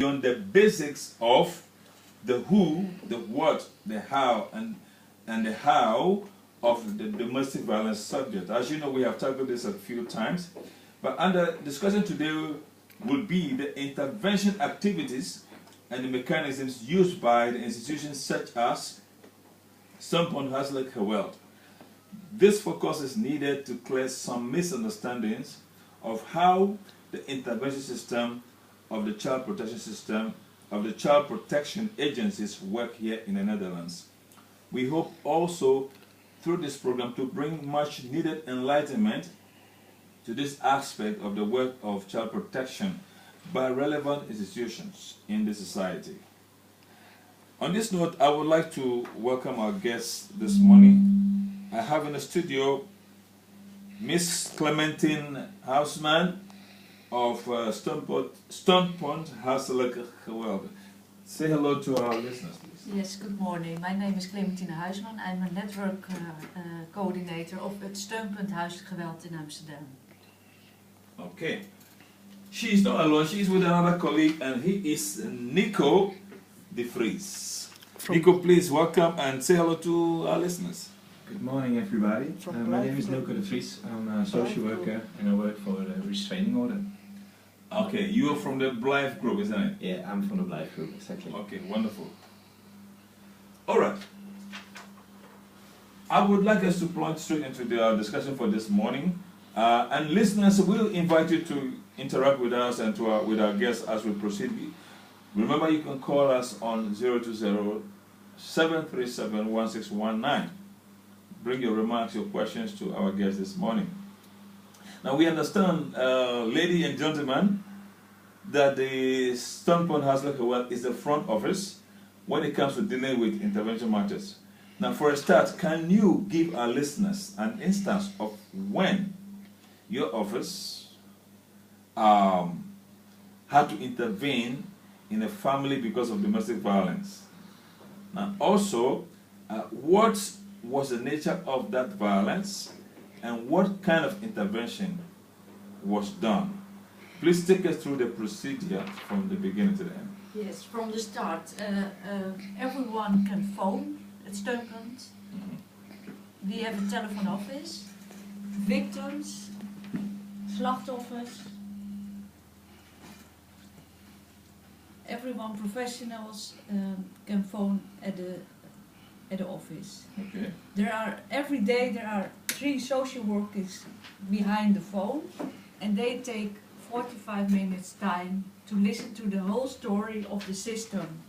beyond the basics of the who, the what, the how, and the how of the domestic violence subject. As you know, we have tackled this a few times, but under discussion today will be the intervention activities and the mechanisms used by the institutions such as Stump Hasler Geweld. This focus is needed to clear some misunderstandings of how the intervention system of the child protection system of the child protection agencies work here in the Netherlands. We hope also through this program to bring much needed enlightenment to this aspect of the work of child protection by relevant institutions in the society. On this note, I would like to welcome our guests this morning. I have in the studio Miss Clementine Huisman of Stump Hasler Geweld. Say hello to our listeners, please. Yes, good morning. My name is Clementine Huisman. I'm a network coordinator of het Steunpunt Huiselijk Geweld in Amsterdam. Okay. She's not alone, she's with another colleague, and he is Nico de Vries. Nico, please welcome and say hello to our listeners. Good morning, everybody. My name is Nico de Vries. I'm a social worker and I work for the restraining order. Okay, you are from the Blythe group, isn't it? Yeah, I'm from the Blythe group, exactly. Okay, wonderful. Alright. I would like us to plunge straight into the discussion for this morning. And listeners, we'll invite you to interact with us and with our guests as we proceed. Remember, you can call us on 020-737-1619. Bring your remarks, your questions to our guests this morning. Now, we understand, ladies and gentlemen, that the Stump Hasler Geweld is the front office when it comes to dealing with intervention matters. Now, for a start, can you give our listeners an instance of when your office had to intervene in a family because of domestic violence? Now, also, what was the nature of that violence and what kind of intervention was done? Please take us through the procedure from the beginning to the end. Yes, from the start. Everyone can phone at Steunpunt. We have a telephone office. Victims, slachtoffers, everyone, professionals, can phone at the office. Okay. Every day there are 3 social workers behind the phone, and they take 45 minutes time to listen to the whole story of the system.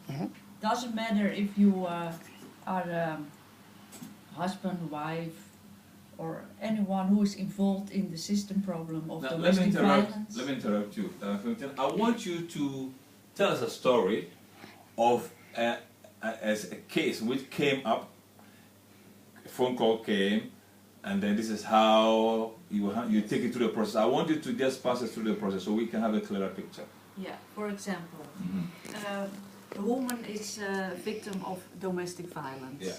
Doesn't matter if you are husband, wife, or anyone who is involved in the system problem of domestic violence. Let me interrupt you. I want you to tell us a story of as a case which came up, a phone call came, and then this is how you take it through the process. I want you to just pass us through the process so we can have a clearer picture. Yeah, for example, a woman is a victim of domestic violence. Yeah.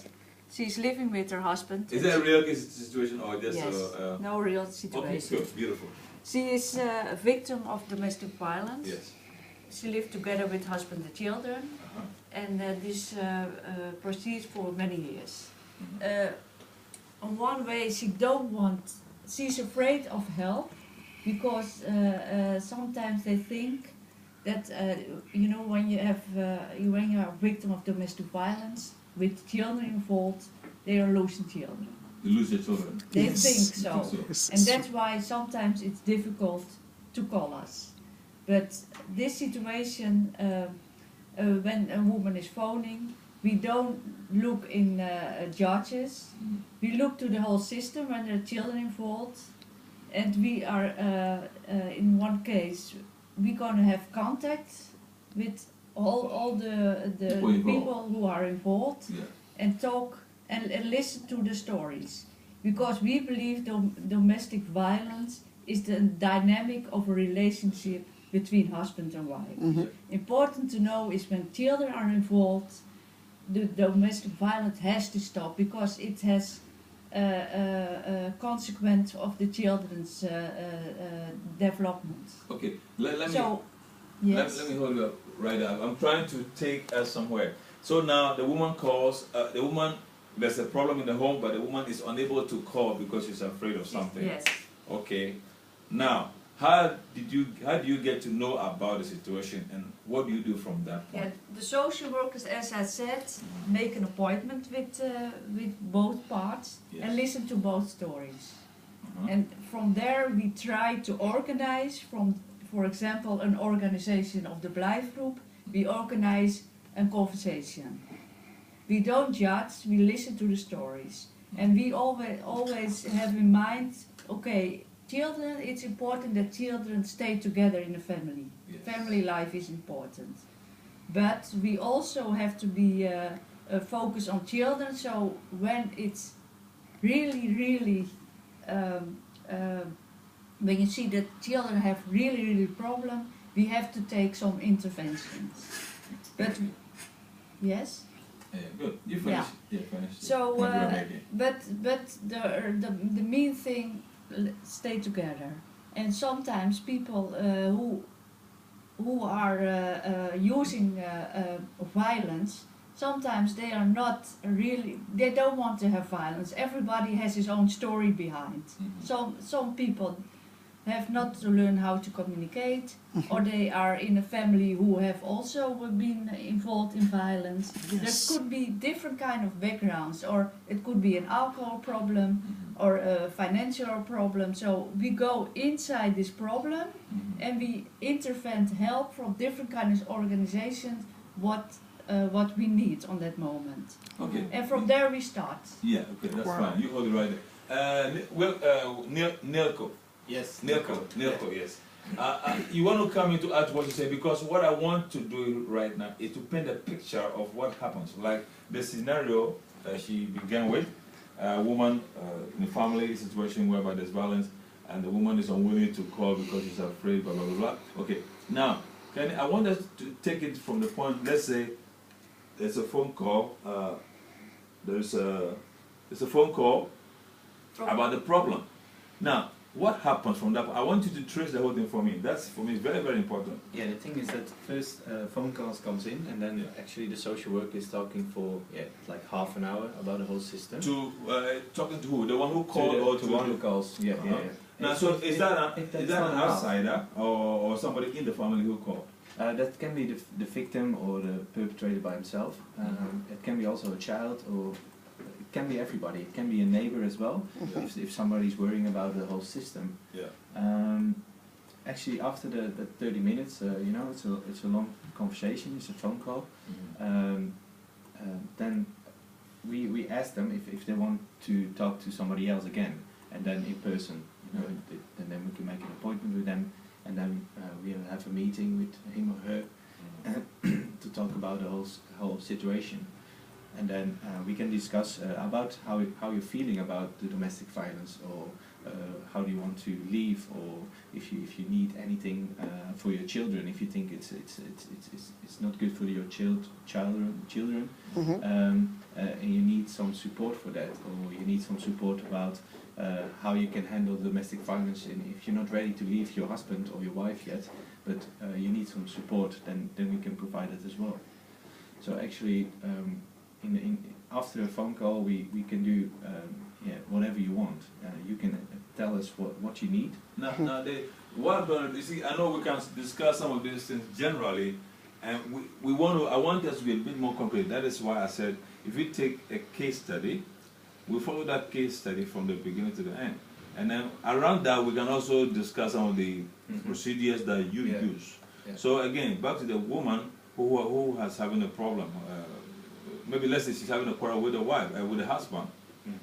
She's living with her husband. Is that a real case situation or just yes, no real situation. Okay, good, beautiful. She is a victim of domestic violence. Yes. She lived together with husband and children, and this proceeds for many years. On one way, she's afraid of help because sometimes they think that when you are a victim of domestic violence with children involved, they are losing children. You lose your children. They think so, Yes. and that's why sometimes it's difficult to call us. But this situation, when a woman is phoning, we don't look in judges. We look to the whole system when there are children involved, and we are in one case we're gonna have contact with all the people who are involved, and talk and listen to the stories, because we believe domestic violence is the dynamic of a relationship between husband and wife. Important to know is when children are involved, the domestic violence has to stop, because it has a consequence of the children's development. Okay, let me Yes. let me hold you up. right. I'm trying to take us somewhere. So now the woman calls. The woman, there's a problem in the home, but the woman is unable to call because she's afraid of something. Yes. Okay. Now, how do you get to know about the situation, and what do you do from that point? Yeah, the social workers, as I said, make an appointment with both parts Yes. and listen to both stories. Uh-huh. And from there we try to organize from, for example, an organization of the Blijf group, we organize a conversation. We don't judge, we listen to the stories. And we always have in mind, okay, children, it's important that children stay together in a family. Yes. Family life is important. But we also have to be focused on children, so when it's really when you see that children have really problem, we have to take some interventions. But yes. Yeah, good. You finished. Yeah, finished. So, No, go ahead. but the main thing, stay together. And sometimes people who are using violence, sometimes they are not really, they don't want to have violence. Everybody has his own story behind. Mhm. Some people have not to learn how to communicate, or they are in a family who have also been involved in violence. Yes. There could be different kind of backgrounds, or it could be an alcohol problem, Mhm. or a financial problem. So we go inside this problem Mhm. and we intervene help from different kinds of organizations what we need on that moment. Okay. And from there we start. Yeah. Okay, that's Wow. fine. You hold it right there. Nilko. Yes. Nilko, yes. You want to come into add what you say, because what I want to do right now is to paint a picture of what happens. Like the scenario she began with, a woman in a family situation whereby there's violence, and the woman is unwilling to call because she's afraid, blah, blah, blah, blah. Okay, now, I want us to take it from the point, let's say there's a phone call, there's a phone call about the problem. Now, what happens from that? I want you to trace the whole thing for me. That's, for me, very, very important. Yeah, the thing is that first phone calls comes in, and then actually the social worker is talking for like half an hour about the whole system. To talking to who? The one who called, or to one who calls? Yeah, Uh-huh. yeah. Now, And so is that if an that's not enough, outsider or somebody in the family who called? that can be the victim or the perpetrator by himself. It can be also a child, or it can be everybody. It can be a neighbor as well, if somebody's worrying about the whole system. Yeah. Actually, after the 30 minutes, you know, it's a long conversation, it's a phone call. Then we ask them if they want to talk to somebody else again, and then in person, you know, and then we can make an appointment with them, and then we'll have a meeting with him or her to talk about the whole situation, and then we can discuss about how you're feeling about the domestic violence, or how do you want to leave, or if you need anything for your children, if you think it's not good for your children, and you need some support for that, or you need some support about how you can handle domestic violence, and if you're not ready to leave your husband or your wife yet, but you need some support, then we can provide it as well. So actually, after a phone call, we can do whatever you want. You can tell us what you need. Now, you see, I know we can discuss some of these things generally, and I want us to be a bit more concrete. That is why I said, if we take a case study, we follow that case study from the beginning to the end. And then around that, we can also discuss some of the procedures that you use. Yeah. So again, back to the woman who has having a problem. Maybe let's say she's having a quarrel with the wife, with the husband,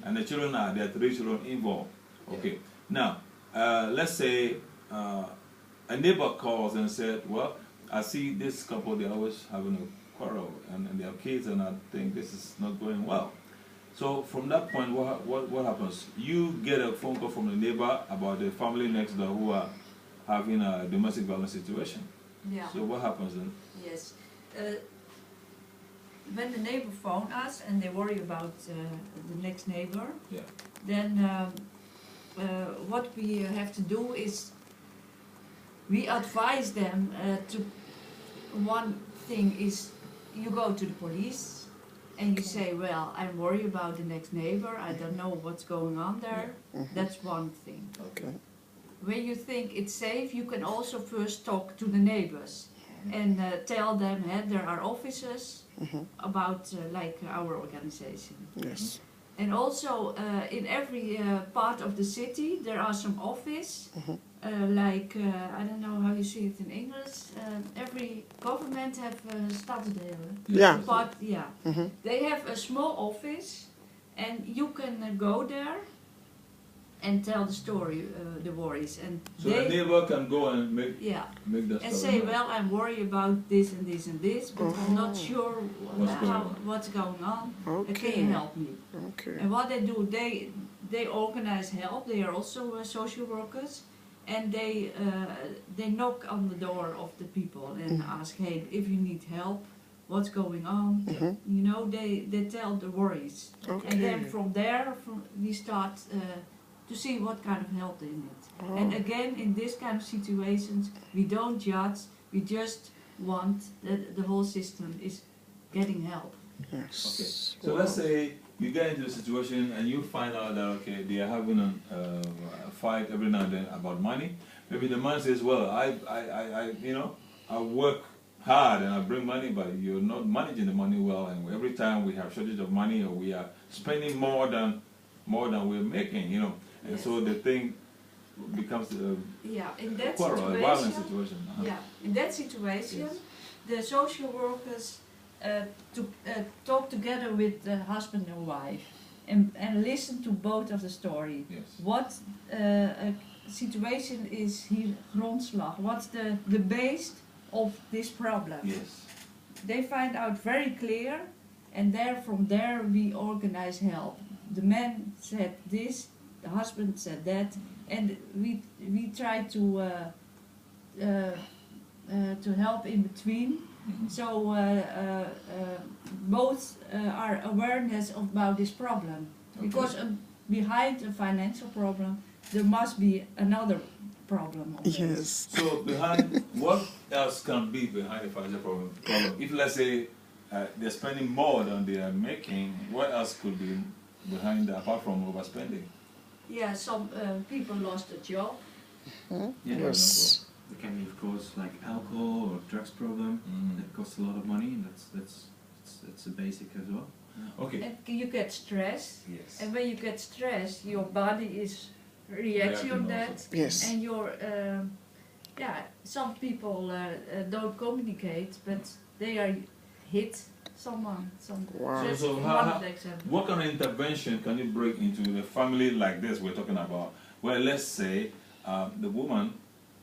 and the children there are 3 children involved. Okay. Now, let's say a neighbor calls and said, well, I see this couple, they're always having a quarrel, and they have kids, and I think this is not going well. So from that point, what happens? You get a phone call from the neighbor about the family next door who are having a domestic violence situation. Yeah. So what happens then? Yes. When the neighbor phone us and they worry about the next neighbor, Yeah. then what we have to do is we advise them one thing is you go to the police and you say, well, I'm worried about the next neighbor, I don't know what's going on there. That's one thing. Okay. When you think it's safe, you can also first talk to the neighbors and tell them there are officers about like our organization. Yes. And also in every part of the city there are some office, like I don't know how you see it in English. Every government have stadsdelen. Yeah. But yeah, they have a small office, and you can go there and tell the story, the worries, and So the neighbor can go and make yeah. the And story. say, well, I'm worried about this and this and this, but I'm not sure what's going on. Okay. Can you help me? Okay. And what they do, they organize help. They are also social workers, and they knock on the door of the people and ask, hey, if you need help, what's going on? You know, they tell the worries, and then from there we start to see what kind of help they need. And again, in this kind of situations, we don't judge. We just want that the whole system is getting help. Yes. Okay. So let's say you get into the situation and you find out that okay, they are having a fight every now and then about money. Maybe the man says, well, I you know, I work hard and I bring money, but you're not managing the money well, and every time we have shortage of money or we are spending more than we're making, you know, and so the thing becomes Yeah, in that quarrel, a violent situation. Yeah, in that situation, the social workers talk together with the husband and wife and listen to both of the story. Yes. What situation is hier grondslag? What's the base of this problem? Yes. They find out very clear, and from there we organize help. The man said this, the husband said that, and we try to help in between. So both are awareness about this problem, because behind a financial problem there must be another problem. Yes. So behind, what else can be behind the financial problem? If let's say they're spending more than they are making, what else could be behind that, apart from overspending? Yeah, some people lost a job. Yeah, Yes. there can be, of course, like alcohol or drugs problem that costs a lot of money, and that's a basic as well. Okay. And you get stress, Yes. and when you get stress, your body is reacting on that, also. Yes. and your some people don't communicate, but they are hit someone. Wow. That's So one of the examples. what kind of intervention can you bring into a family like this we're talking about? Well, let's say the woman,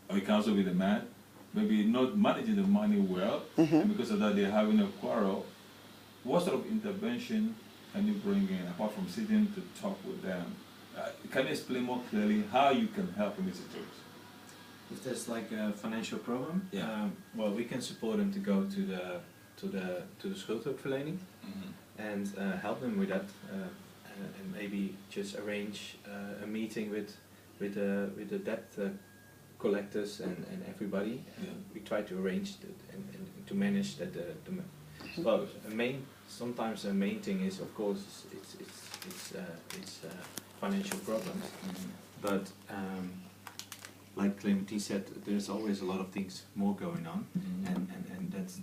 or it can also be the man, maybe not managing the money well, and because of that they're having a quarrel. What sort of intervention can you bring in, apart from sitting to talk with them? Can you explain more clearly how you can help in this situation? If there's like a financial problem, Yeah. well, we can support them to go to the schuldhulpverlening and help them with that, and maybe just arrange a meeting with the debt collectors and everybody. Yeah. We try to arrange that and to manage that. Well, sometimes the main thing is, of course, it's financial problems, but like Clementine said, there's always a lot of things more going on, and that's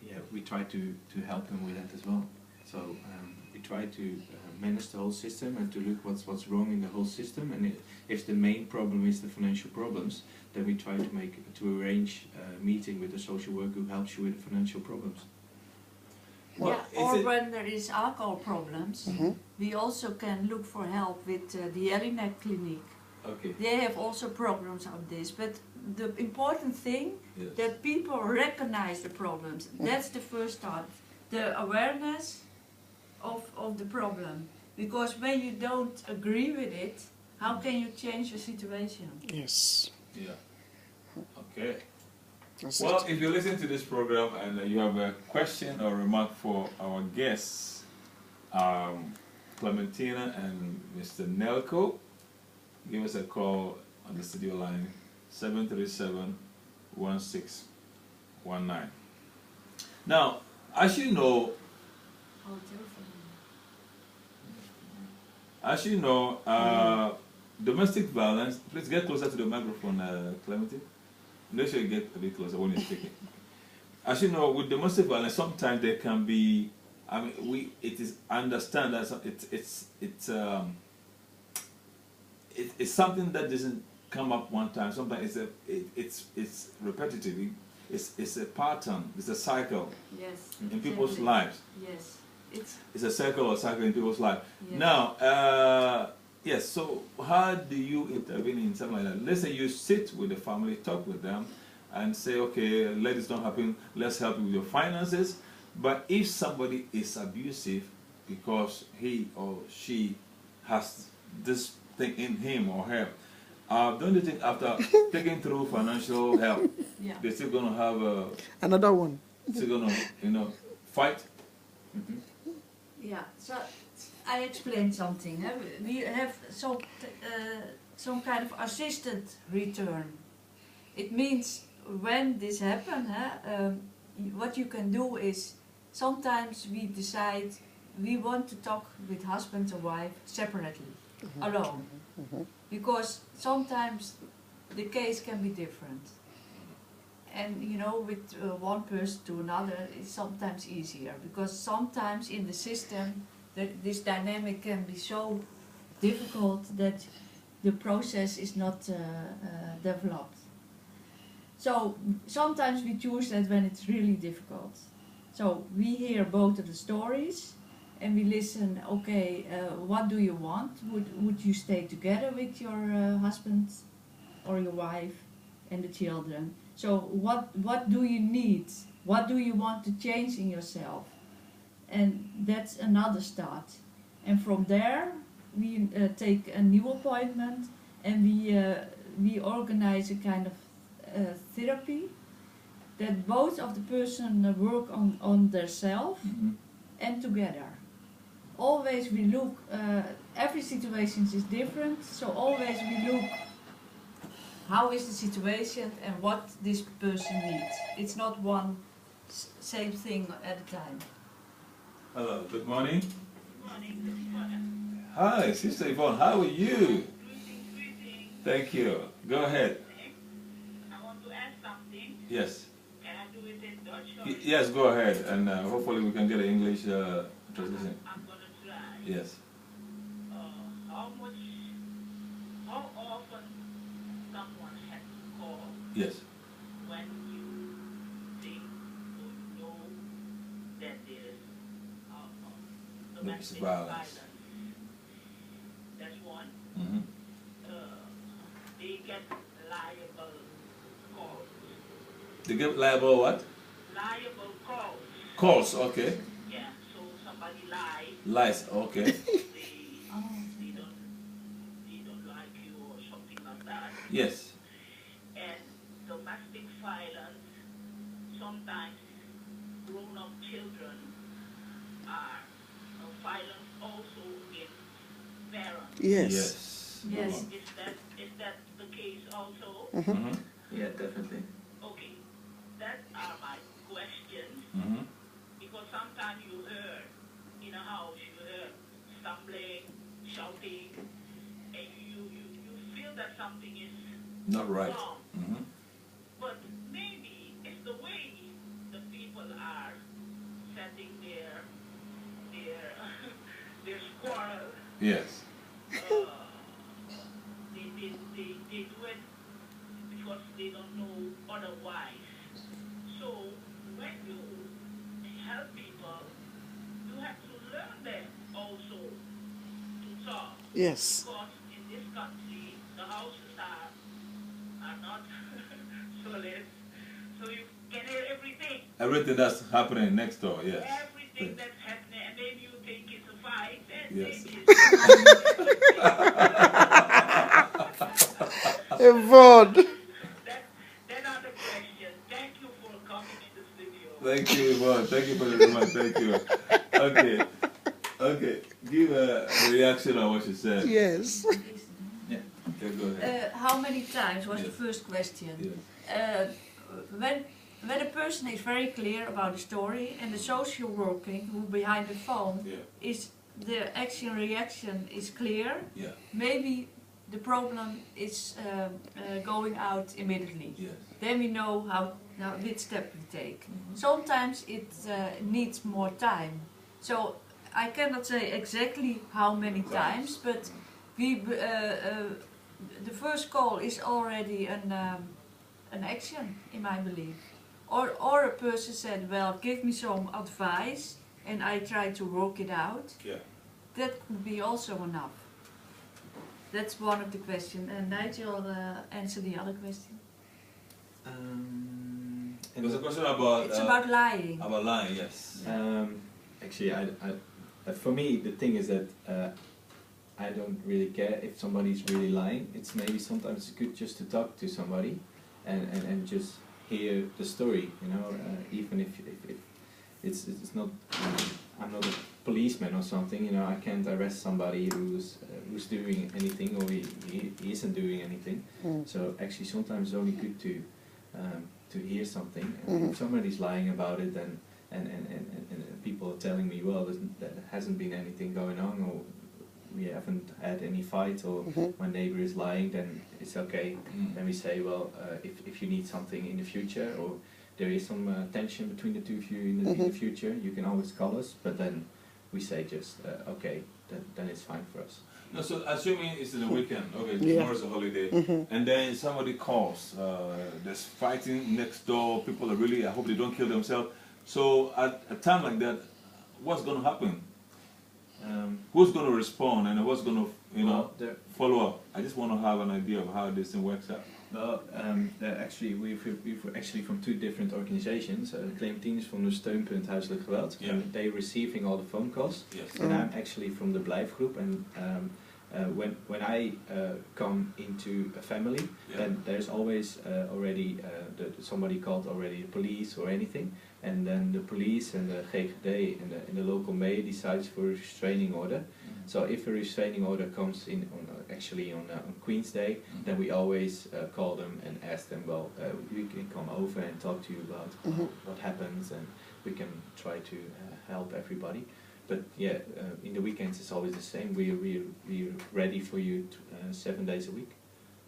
yeah, we try to help them with that as well. So we try to manage the whole system and to look what's wrong in the whole system, and if the main problem is the financial problems, then we try to arrange a meeting with a social worker who helps you with the financial problems. Well, Or when there is alcohol problems, we also can look for help with the Jelinek Clinic. Okay. They have also programs on this, but the important thing Yes. that people recognize the problems. That's the first start. The awareness of the problem. Because when you don't agree with it, how can you change the situation? Yes. Yeah. Okay. That's Well, it. if you listen to this program and you have a question or remark for our guests, Clementina and Mr. Nelko, give us a call on the studio line 737-16 19. Now, as you know, domestic violence. Please get closer to the microphone, Clementine. Make sure you get a bit closer when you're speaking. As you know, with domestic violence, sometimes there can be. I mean, it is understand that it's something that doesn't come up one time. Sometimes it's repetitive. It's a pattern. It's a cycle. Yes. In people's lives. Yes. It's a circle or cycle in people's life. Yes. Now, yes. So, how do you intervene in something like that? Let's say you sit with the family, talk with them, and say, okay, let this not happen. Let's help you with your finances. But if somebody is abusive because he or she has this thing in him or her, don't you think after taking through financial help, they're still going to have another one? Still going to, fight? Mm-hmm. Yeah. So I explained something. We have some kind of assisted return. It means when this happens, what you can do is sometimes we decide we want to talk with husband or wife separately, alone. Because sometimes the case can be different. And with one person to another is sometimes easier. Because sometimes in the system this dynamic can be so difficult that the process is not developed. So sometimes we choose that when it's really difficult. So we hear both of the stories and we listen, okay, what do you want? Would you stay together with your husband or your wife and the children? So what do you need? What do you want to change in yourself? And that's another start. And from there we take a new appointment and we organize a kind of therapy that both of the person work on themselves and together. Always we look, every situation is different, so always we look how is the situation and what this person needs. It's not one same thing at a time. Hello, good morning. Good morning. Hi, Sister Yvonne, how are you? Greeting. Thank you. Go ahead. I want to ask something. Yes. Can I do it in Dutch? Or Yes, go ahead, and hopefully we can get an English translation. I'm going to try. Yes. How often someone has to call Yes. when you think or you know that there's domestic violence? That's one. Mm-hmm. They get liable calls. They get liable what? Liable calls. Calls, okay. Yeah, so somebody lies. Lies, okay. They don't like you or something like that. Yes. And domestic violence, sometimes grown-up children are violent also against parents. Yes. Yes. Is that the case also? Mm-hmm. Yeah, definitely. Okay, that are my questions. Mm-hmm. Because sometimes you heard in a house, you heard stumbling, shouting, and you feel that something is Not right. wrong. Mm-hmm. But maybe it's the way the people are setting their their squirrel. Yes. They do it because they don't know otherwise. So when you help people, you have to learn them also to talk. Yes. Because in this country, the houses are not solid, so you can hear everything. Everything that's happening next door, yes. Everything that's happening, and maybe you think it's a fight, and Yes. maybe it's Yvonne. That are the questions. Thank you for coming in the studio. Thank you, Yvonne. Thank you for the remark. Thank you. Okay. Give a reaction on what she said. Yes. Yeah, go ahead. How many times was Yes. the first question? Yes. when a person is very clear about the story and the social working who behind the phone Yeah. is the action reaction is clear, Yeah. maybe the problem is going out immediately. Yes. Then we know which step we take. Mhm. Sometimes it needs more time. So I cannot say exactly how many times, but the first call is already an action in my belief. Or a person said, well, give me some advice and I try to work it out. Yeah. That could be also enough. That's one of the questions. And Nigel answer the other question. It was a question about. It's about lying. About lying, yes. Actually, for me, the thing is that I don't really care if somebody's really lying. It's maybe sometimes good just to talk to somebody and just hear the story, you know, even if it's not, I'm not a policeman or something, you know, I can't arrest somebody who's doing anything or he isn't doing anything. So actually sometimes it's only good to hear something. And if somebody's lying about it and people are telling me, well, there hasn't been anything going on, or we haven't had any fight, or my neighbor is lying, then it's okay. Then we say, well, if you need something in the future, or there is some tension between the two of you in the future, you can always call us. But then we say just, okay, then it's fine for us. No, so assuming it's in the weekend, okay, Yeah. tomorrow's a holiday, and then somebody calls, there's fighting next door, people are really, I hope they don't kill themselves. So at a time like that, what's going to happen? Who's going to respond and what's going to, follow up? I just want to have an idea of how this thing works out. Well, actually, we're actually from two different organizations. Clementine is from the Steunpunt Huiselijk Geweld, Yeah. and they're receiving all the phone calls. Yes. And I'm actually from the Blijfgroep, and when I come into a family, then there's always already somebody called already the police or anything, and then the police and the GGD and the local mayor decides for a restraining order. So if a restraining order comes in on Queen's Day, then we always call them and ask them, well, we can come over and talk to you about what happens, and we can try to help everybody. But yeah, in the weekends it's always the same. We're ready for you 7 days a week.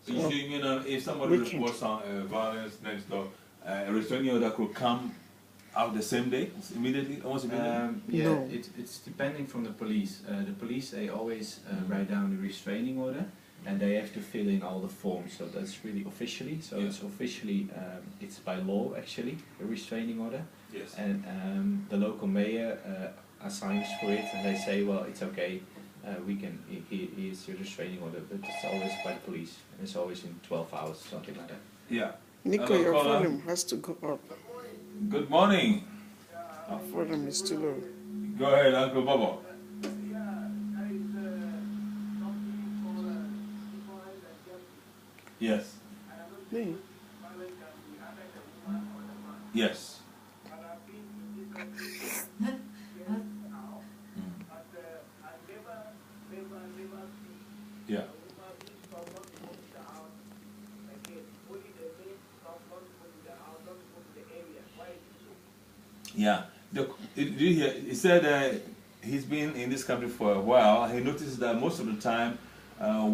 So you mean if somebody reports on violence next door, a restraining order could come out the same day, immediately, almost immediately? Yeah, No. it's depending from the police. The police, they always write down the restraining order, and they have to fill in all the forms. So that's really officially. So it's officially, it's by law actually, a restraining order. Yes. And the local mayor assigns for it, and they say, well, it's okay, here's your restraining order, but it's always by the police, and it's always in 12 hours, something like that. Yeah. Nico, Hello, your caller. volume has to go up. Good morning. Our volume is too low. Go ahead, Uncle Bobo. Yes. Me? Yes. Yeah. Yeah. Did you hear? He said he's been in this country for a while. He noticed that most of the time,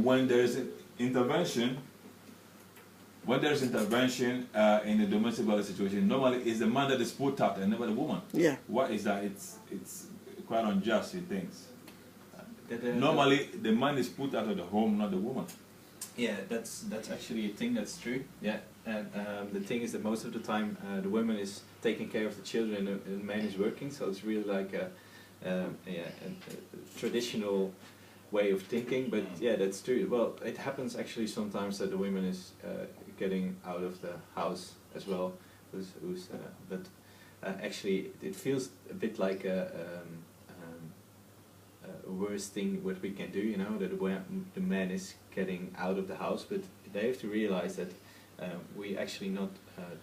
when there's intervention, in a domestic violence situation, normally it's the man that is put out and never the woman. Yeah. What is that? It's quite unjust, he thinks. That, Normally, the man is put out of the home, not the woman. Yeah, that's actually a thing that's true. Yeah, and the thing is that most of the time the woman is taking care of the children and the man is working. So it's really like a traditional way of thinking. But yeah, that's true. Well, it happens actually sometimes that the woman is getting out of the house as well. But actually, it feels a bit like a worst thing what we can do, you know, that the man is getting out of the house, but they have to realize that we actually not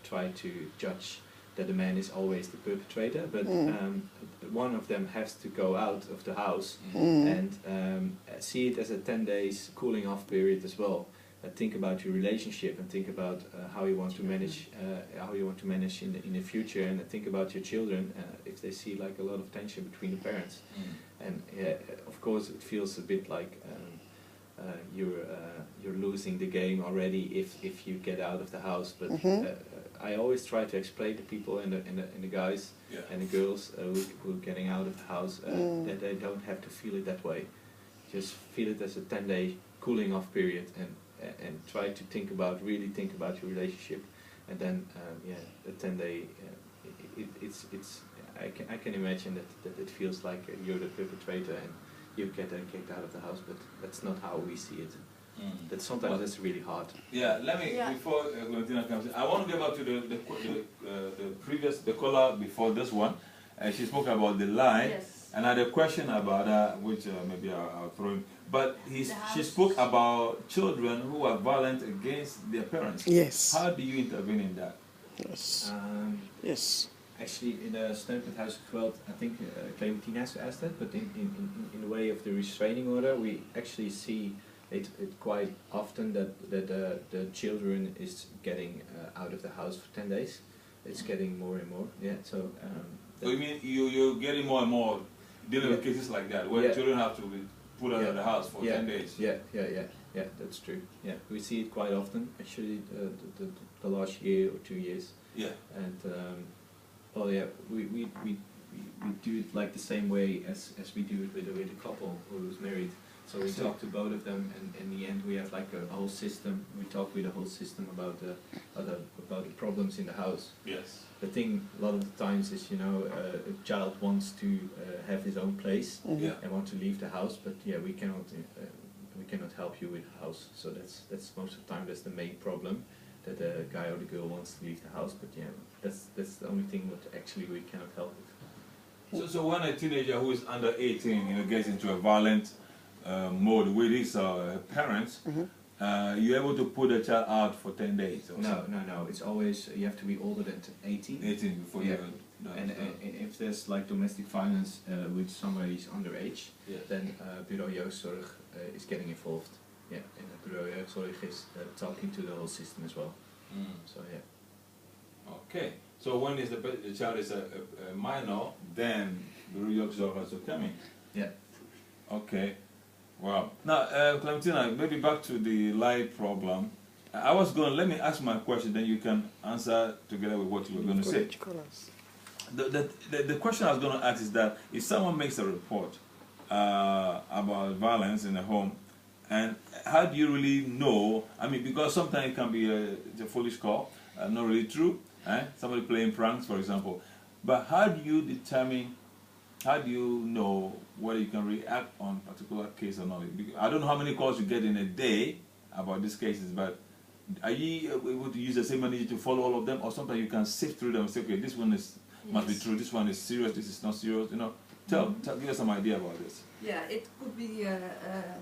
try to judge that the man is always the perpetrator, but one of them has to go out of the house and see it as a 10 days cooling off period as well. think about your relationship and think about how you want to manage in the future, and think about your children if they see like a lot of tension between the parents. And of course it feels a bit like you're losing the game already if you get out of the house, but I always try to explain to people and the guys and the girls who are getting out of the house that they don't have to feel it that way. Just feel it as a 10-day cooling off period, and try to really think about your relationship, and then the 10-day it's I can imagine that it feels like you're the perpetrator and you get kicked out of the house, but that's not how we see it. That sometimes that's really hard. Yeah, let me before Valentina comes in, I want to get back to the caller before this one. She spoke about the lie, and I had a question about that, which maybe I'll throw in. But she spoke about children who are violent against their parents. Yes. How do you intervene in that? Yes. Yes. Actually, in a steun met huisgeweld, I think Clementine has asked that, but in the way of the restraining order, we actually see it quite often that the children is getting out of the house for 10 days. It's getting more and more. Yeah. So. So you mean you're getting more and more dealing with cases like that, where children have to be put out of the house for 10 days? Yeah, that's true. Yeah, we see it quite often, actually, the last year or 2 years. Yeah. And we do it like the same way as we do it with a couple who's married. So we talk to both of them, and in the end we have like a whole system. We talk with the whole system about the problems in the house. Yes. The thing a lot of the times is, a child wants to have his own place and want to leave the house, but we cannot help you with the house. So that's most of the time that's the main problem, that the guy or the girl wants to leave the house, but that's the only thing that actually we cannot help with. So when a teenager who is under 18 gets into a violent mode with his parents, you're able to put a child out for 10 days? Or No. It's always, you have to be older than 18. 18 before you... And if there's like domestic violence with somebody who's underage, then Bureau Jeugdzorg is getting involved. Yeah, and Bureau Jeugdzorg is talking to the whole system as well. So Okay. So when is the child is a minor, then Bureau Jeugdzorg has to come in? Yeah. Okay. Wow. Now, Clementina, maybe back to the lie problem. Let me ask my question, then you can answer together with what you were going to say. The question I was going to ask is that if someone makes a report about violence in the home, and how do you really know? I mean, because sometimes it can be a foolish call, not really true, somebody playing pranks, for example. But how do you determine, how do you know whether you can react on a particular case or not? I don't know how many calls you get in a day about these cases, but are you able to use the same energy to follow all of them, or sometimes you can sift through them and say, okay, this one must be true, this one is serious, this is not serious, give us some idea about this. Yeah, it could be,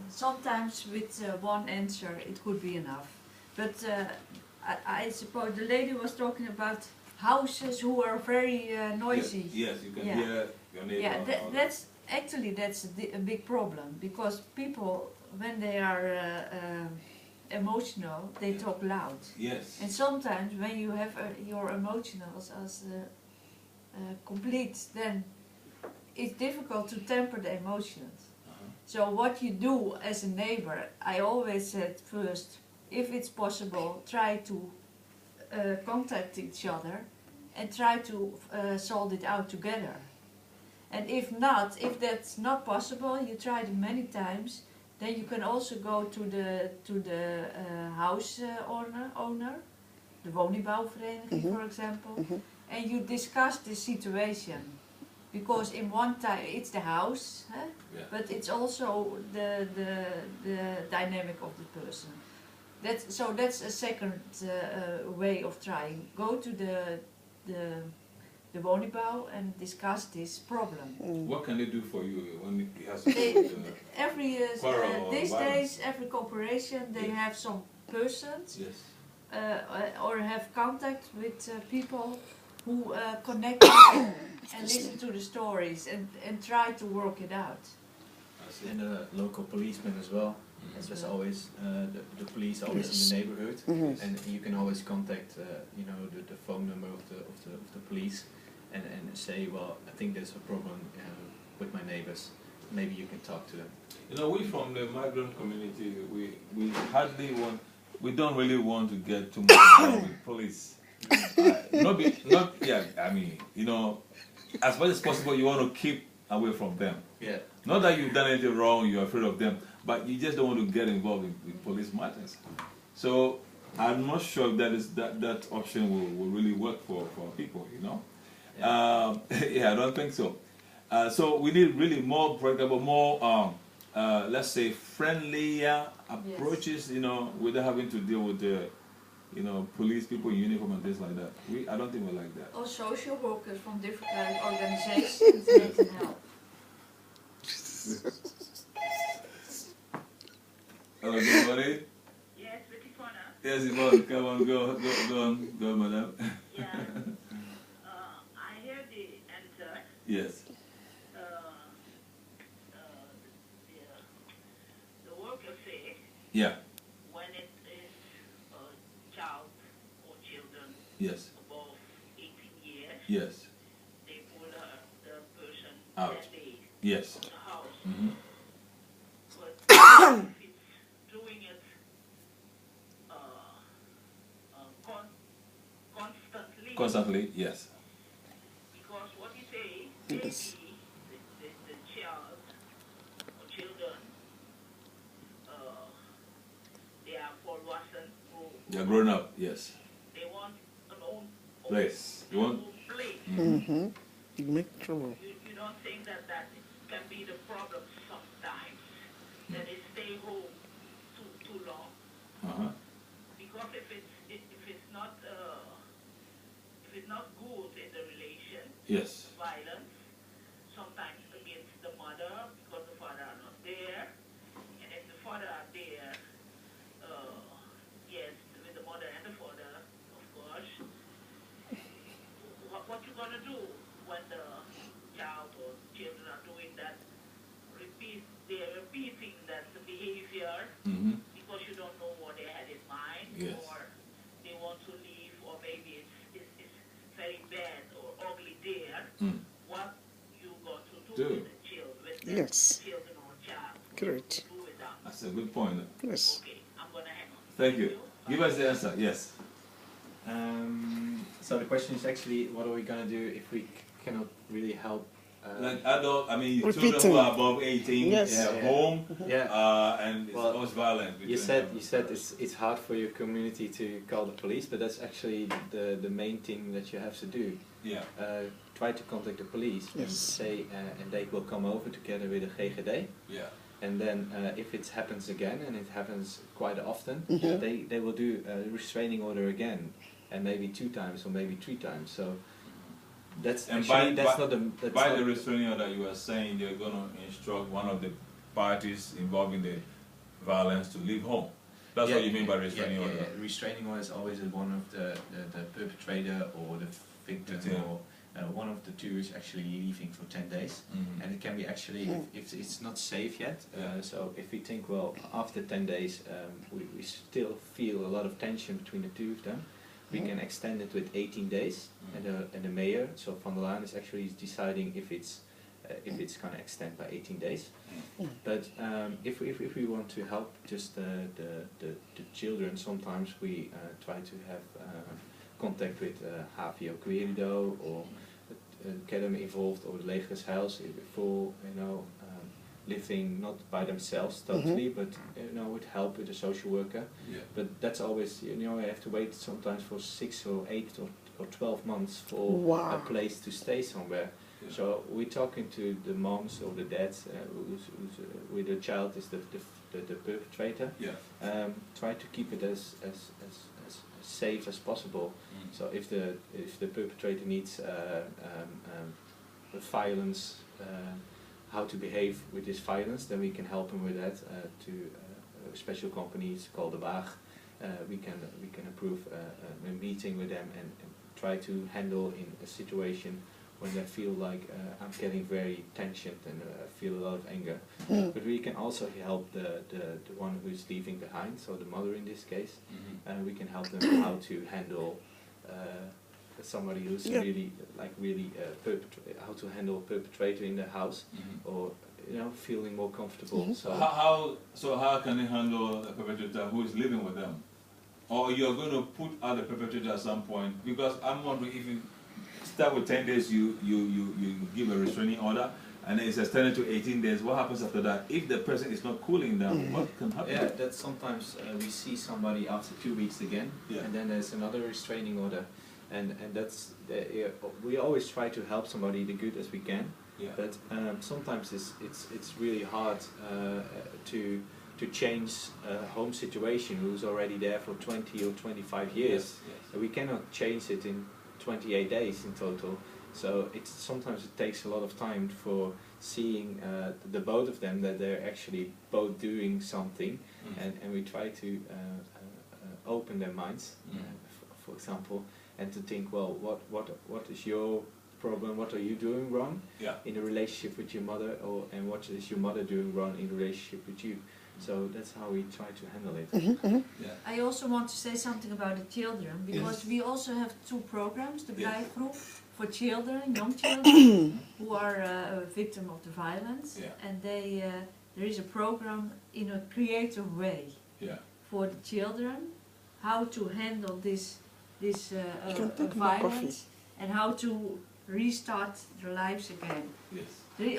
sometimes with one answer it could be enough. But I suppose the lady was talking about houses who are very noisy. Yes, you can hear your neighbor. Yeah, that's a big problem, because people, when they are emotional, they talk loud. Yes. And sometimes when you have your emotionals as complete, then it's difficult to temper the emotions. So what you do as a neighbor, I always said first, if it's possible, try to contact each other and try to solve it out together. And if that's not possible, you try it many times, then you can also go to the house owner, the woningbouwvereniging for example, and you discuss the situation. Because in one time it's the house, but it's also the dynamic of the person. That's a second way of trying. Go to the woningbouw and discuss this problem. What can they do for you when it has these days, every corporation, they have some persons or have contact with people who connect and listen to the stories and try to work it out. And a local policeman as well. as There's well. always the police always Yes. in the neighborhood, Mhm. and you can always contact the phone number of the police, and say, well, I think there's a problem with my neighbors. Maybe you can talk to them. You know, we from the migrant community, we hardly want, we don't really want to get too much involved with police. I mean, you know, as much as possible, you want to keep away from them. Yeah. Not that you've done anything wrong, you're afraid of them, but you just don't want to get involved with police matters. So I'm not sure that option will really work for people, you know. Yeah, I don't think so. So we need really more predictable, more let's say friendlier approaches, you know, without having to deal with the, you know, police people in uniform and things like that. I don't think we're like that. Or social workers from different organizations that can help. Hello, good morning. Yes, with Tifona. Yes, Yvonne, come on, go, madam. Yeah. I hear the answer. Yes. The worker say Yeah. when it is a child or children Yes. above 18 years, Yes. they pull the person Out. that day Yes. from the house. Mm-hmm. But if it's doing it constantly, Constantly, yes. because what you say, Yes. maybe the child or children, they are forwashen, You're grown up, yes. they want an own Place. You own want? place. Mm-hmm. You make trouble. You don't think that can be the problem sometimes, that they stay home too long? Uh-huh. Because if it's not good in the relation, Yes. violence, sometimes against the mother because the father are not there, and if the father are there, yes, with the mother and the father, of course, what you gonna do when the child or children are doing that? They're repeating that behavior Mm-hmm. because you don't know what they had in mind, Yes. or they want to leave, or maybe it's very bad or ugly there. Mm. What you got to do Do. with the children, with the Yes. children or child? Correct. Do with them. That's a good point. Yes. Okay, I'm gonna hang on. Thank you. Give us the answer, yes. So the question is actually, what are we gonna do if we cannot really help? Like adult, I mean, children Repeating. who are above 18 Yes. at Yeah. home, Yeah. and it's Well, always violent. You between said them. it's hard for your community to call the police, but that's actually the main thing that you have to do. Yeah. Try to contact the police and Yes. say, and they will come over together with the GGD. Yeah. And then if it happens again, and it happens quite often, Mhm. they will do a restraining order again, and maybe 2 times or maybe 3 times. So that's And actually by not the that's by not the restraining order, you are saying they're going to instruct one of the parties involved in the violence to leave home. That's what you mean by restraining order. Yeah. Restraining order is always one of the perpetrator or the victim Victim. or one of the two is actually leaving for 10 days. Mhm. And it can be actually, if it's not safe yet, Yeah. so if we think, well, after 10 days we still feel a lot of tension between the two of them, we can extend it with 18 days, and the mayor, so Van der Laan, is actually deciding if it's going to extend by 18 days. But if we want to help just the children, sometimes we try to have contact with HVO Querido or get them involved, or the Legershuis for living not by themselves totally, but with help with a social worker. Yeah. But that's always, you have to wait sometimes for 6 or 8 or 12 months for Wow. a place to stay somewhere. Yeah. So we're talking to the moms or the dads who's with the child is the perpetrator. Yeah. Try to keep it as safe as possible. So if the perpetrator needs violence, how to behave with this violence, then we can help him with that. To special companies called the Waag, we can approve a meeting with them and try to handle in a situation when they feel like I'm getting very tensioned and feel a lot of anger. But we can also help the one who's leaving behind, so the mother in this case. We can help them how to handle somebody who's really how to handle a perpetrator in the house, or feeling more comfortable. So how can they handle a perpetrator who is living with them? Or you're going to put out the perpetrator at some point? Because I'm wondering, if you start with 10 days, you give a restraining order, and then it's extended to 18 days. What happens after that? If the person is not cooling down, what can happen? Yeah, that's sometimes we see somebody after 2 weeks again, and then there's another restraining order, and that's we always try to help somebody the good as we can. But sometimes it's really hard to change a home situation who's already there for 20 or 25 years. We cannot change it in 28 days in total. So sometimes it takes a lot of time for seeing the both of them, that they're actually both doing something, and we try to open their minds, for example, and to think, well, what is your problem? What are you doing wrong in the relationship with your mother, and what is your mother doing wrong in the relationship with you? So that's how we try to handle it. I also want to say something about the children, because we also have 2 programs, the Blijf Group for children, young children who are a victim of the violence, and there is a program in a creative way for the children, how to handle this violence and how to restart their lives again.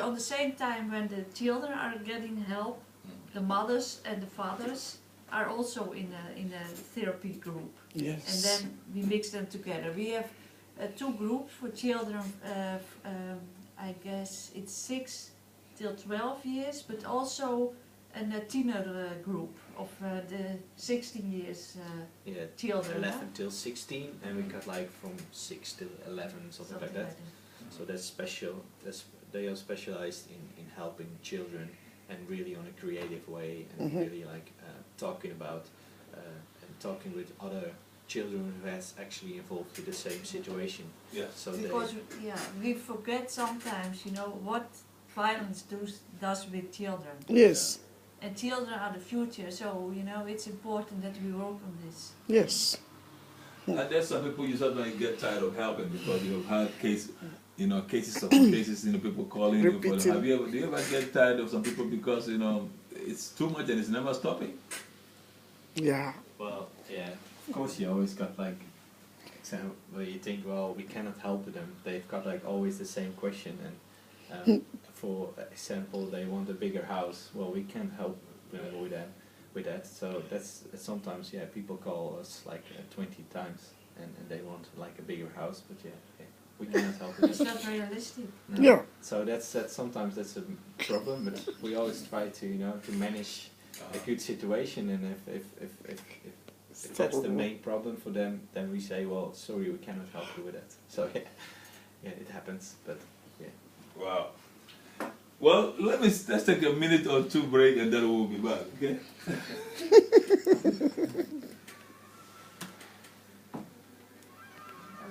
On the same time, when the children are getting help, the mothers and the fathers are also in a therapy group. And then we mix them together. We have 2 groups for children, I guess it's 6 till 12 years, but also a teenager group of the 16 years children. 11 till 16, and we got like from 6 till 11, something like that. So that's special. They are specialized in helping children, and really on a creative way, and really like talking about and talking with other children who has actually involved with the same situation. So because we forget sometimes, what violence does with children. And children are the future, so it's important that we work on this. And there's some people you suddenly get tired of helping because you've had cases of cases, people calling you for them. Do you ever get tired of some people because it's too much and it's never stopping? Well, of course you always got like example where you think, well, we cannot help them. They've got like always the same question, and for example, they want a bigger house. Well, we can't help them with that. So that's sometimes people call us like 20 times, and they want like a bigger house, but we cannot help with It's that. not realistic. Yeah. So that's sometimes that's a problem, but we always try to to manage a good situation, and if that's the main problem for them, then we say, well, sorry, we cannot help you with that. So it happens, but Wow. Well, let's take a minute or 2 break, and then we'll be back. Okay.